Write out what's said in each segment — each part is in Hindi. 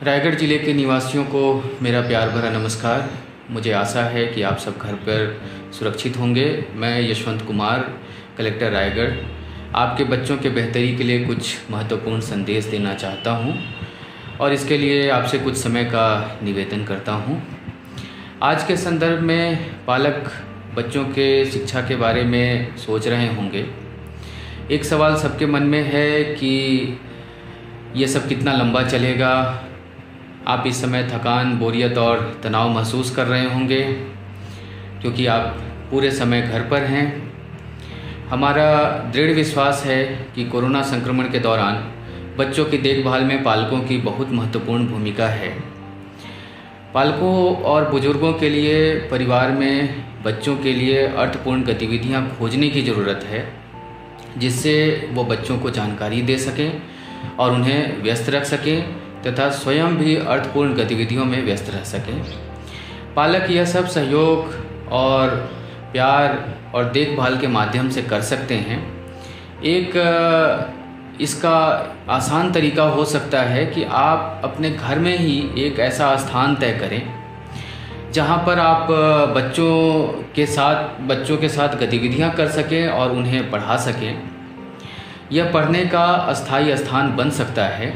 रायगढ़ ज़िले के निवासियों को मेरा प्यार भरा नमस्कार। मुझे आशा है कि आप सब घर पर सुरक्षित होंगे। मैं यशवंत कुमार, कलेक्टर रायगढ़, आपके बच्चों के बेहतरी के लिए कुछ महत्वपूर्ण संदेश देना चाहता हूं और इसके लिए आपसे कुछ समय का निवेदन करता हूं। आज के संदर्भ में पालक बच्चों के शिक्षा के बारे में सोच रहे होंगे। एक सवाल सबके मन में है कि ये सब कितना लंबा चलेगा। आप इस समय थकान, बोरियत और तनाव महसूस कर रहे होंगे क्योंकि आप पूरे समय घर पर हैं। हमारा दृढ़ विश्वास है कि कोरोना संक्रमण के दौरान बच्चों की देखभाल में पालकों की बहुत महत्वपूर्ण भूमिका है। पालकों और बुजुर्गों के लिए परिवार में बच्चों के लिए अर्थपूर्ण गतिविधियां खोजने की ज़रूरत है, जिससे वो बच्चों को जानकारी दे सकें और उन्हें व्यस्त रख सकें तथा स्वयं भी अर्थपूर्ण गतिविधियों में व्यस्त रह सकें। पालक यह सब सहयोग और प्यार और देखभाल के माध्यम से कर सकते हैं। इसका आसान तरीका हो सकता है कि आप अपने घर में ही एक ऐसा स्थान तय करें जहां पर आप बच्चों के साथ गतिविधियां कर सकें और उन्हें पढ़ा सकें। यह पढ़ने का अस्थायी स्थान बन सकता है।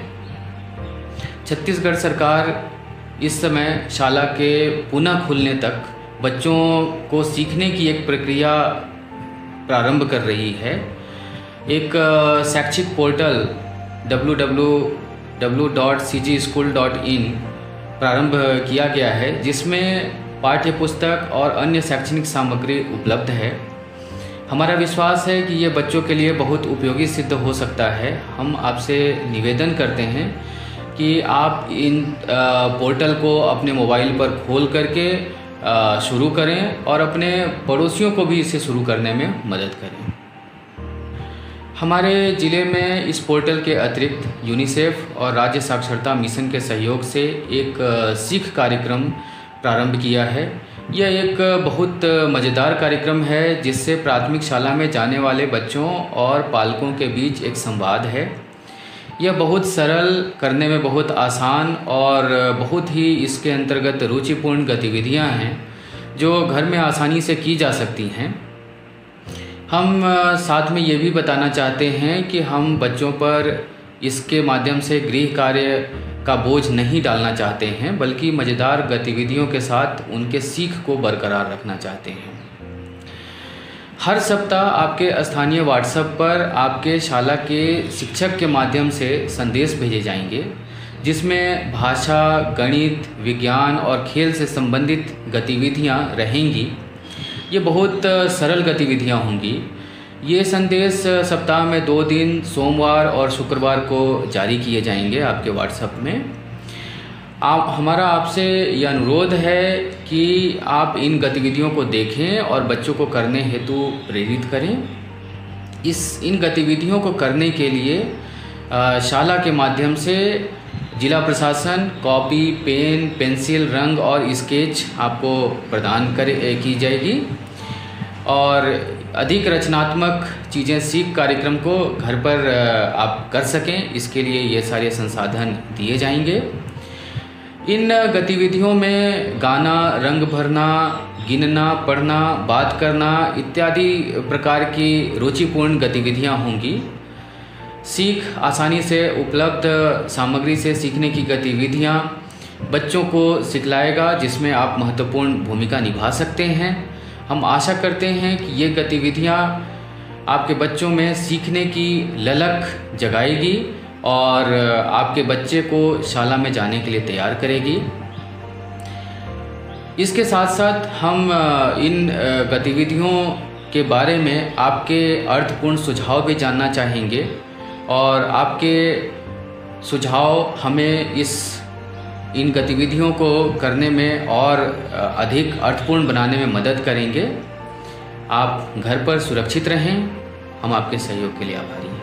छत्तीसगढ़ सरकार इस समय शाला के पुनः खुलने तक बच्चों को सीखने की एक प्रक्रिया प्रारंभ कर रही है। एक शैक्षिक पोर्टल www.cgschool.in प्रारंभ किया गया है, जिसमें पाठ्य पुस्तक और अन्य शैक्षणिक सामग्री उपलब्ध है। हमारा विश्वास है कि ये बच्चों के लिए बहुत उपयोगी सिद्ध हो सकता है। हम आपसे निवेदन करते हैं कि आप इन पोर्टल को अपने मोबाइल पर खोल करके शुरू करें और अपने पड़ोसियों को भी इसे शुरू करने में मदद करें। हमारे ज़िले में इस पोर्टल के अतिरिक्त यूनिसेफ और राज्य साक्षरता मिशन के सहयोग से एक सीख कार्यक्रम प्रारंभ किया है। यह एक बहुत मज़ेदार कार्यक्रम है, जिससे प्राथमिक शाला में जाने वाले बच्चों और पालकों के बीच एक संवाद है। यह बहुत सरल, करने में बहुत आसान और बहुत ही इसके अंतर्गत रुचिपूर्ण गतिविधियां हैं जो घर में आसानी से की जा सकती हैं। हम साथ में ये भी बताना चाहते हैं कि हम बच्चों पर इसके माध्यम से गृह कार्य का बोझ नहीं डालना चाहते हैं, बल्कि मज़ेदार गतिविधियों के साथ उनके सीख को बरकरार रखना चाहते हैं। हर सप्ताह आपके स्थानीय व्हाट्सएप पर आपके शाला के शिक्षक के माध्यम से संदेश भेजे जाएंगे, जिसमें भाषा, गणित, विज्ञान और खेल से संबंधित गतिविधियां रहेंगी। ये बहुत सरल गतिविधियां होंगी। ये संदेश सप्ताह में 2 दिन सोमवार और शुक्रवार को जारी किए जाएंगे आपके व्हाट्सएप में। हमारा आपसे यह अनुरोध है कि आप इन गतिविधियों को देखें और बच्चों को करने हेतु प्रेरित करें। इन गतिविधियों को करने के लिए शाला के माध्यम से जिला प्रशासन कॉपी, पेन, पेंसिल, रंग और स्केच आपको प्रदान की जाएगी और अधिक रचनात्मक चीज़ें सीख कार्यक्रम को घर पर आप कर सकें, इसके लिए ये सारे संसाधन दिए जाएंगे। इन गतिविधियों में गाना, रंग भरना, गिनना, पढ़ना, बात करना इत्यादि प्रकार की रुचिपूर्ण गतिविधियां होंगी। सीख आसानी से उपलब्ध सामग्री से सीखने की गतिविधियां बच्चों को सिखलाएगा, जिसमें आप महत्वपूर्ण भूमिका निभा सकते हैं। हम आशा करते हैं कि ये गतिविधियां आपके बच्चों में सीखने की ललक जगाएगी और आपके बच्चे को शाला में जाने के लिए तैयार करेगी। इसके साथ साथ हम इन गतिविधियों के बारे में आपके अर्थपूर्ण सुझाव भी जानना चाहेंगे और आपके सुझाव हमें इन गतिविधियों को करने में और अधिक अर्थपूर्ण बनाने में मदद करेंगे। आप घर पर सुरक्षित रहें। हम आपके सहयोग के लिए आभारी हैं।